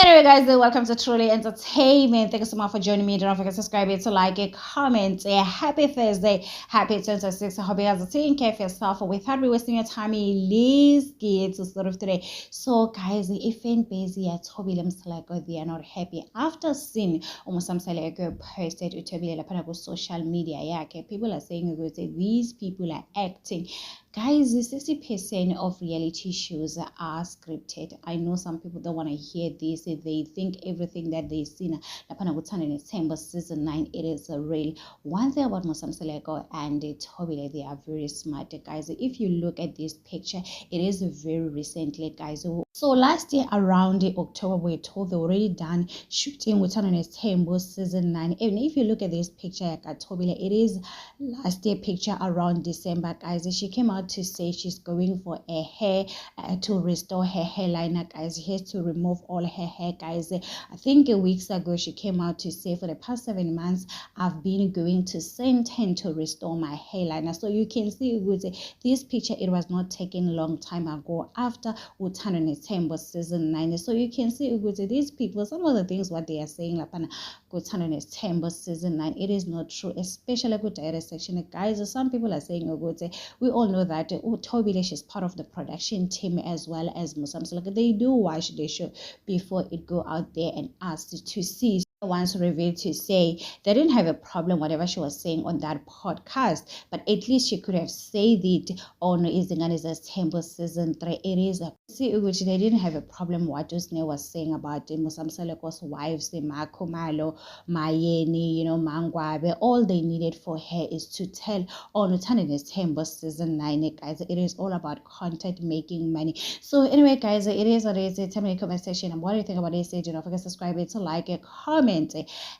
Anyway, guys, welcome to Truly Entertainment. Thank you so much for joining me. Don't forget to subscribe, to like, it, comment. Happy Thursday, happy 26. I hope you guys are taking care of yourself. Without wasting your time, let's get to sort of today. So, guys, if you're busy at Toby Lemsalako, they are not happy after seeing almost some Salako posted to Toby Lapanago social media. Yeah, okay, people are saying these people are acting. Guys, 60% of reality shows are scripted. I know some people don't want to hear this. They think everything that they see in September season 9, it is real. One thing about Musam Seleko and Toby, they are very smart, guys. If you look at this picture, it is very recently, guys. So last year around October, we're told they already done shooting with Tembo season 9. And if you look at this picture, Toby, it is last year picture around December, guys. She came out to say she's going for a hair to restore her hairline, guys. She has to remove all her hair, guys. I think weeks ago she came out to say for the past 7 months I've been going to Saint 10 to restore my hairline. So you can see with this picture, it was not taken a long time ago after Utano Tembo season 9. So you can see with these people, some of the things what they are saying like Utano Tembo season 9, it is not true, especially with direct section, guys. Some people are saying we all know that Toby is part of the production team as well as Musam. So like they do watch the show before it go out there and asked to see. Once revealed to say they didn't have a problem whatever she was saying on that podcast, but at least she could have said it on Izingani's Temple season 3. It is see which they didn't have a problem what Usne was saying about Musam Seleko's wives, the Makomalo, Mayeni, Mangwabe. All they needed for her is to tell on Utani's Temple season 9, guys. It is all about content making money. So anyway, guys, it is what it is. Tell me in the comment section and what do you think about this. Don't forget to subscribe, to like, comment.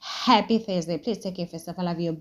Happy Thursday. Please take care of yourself. I love you.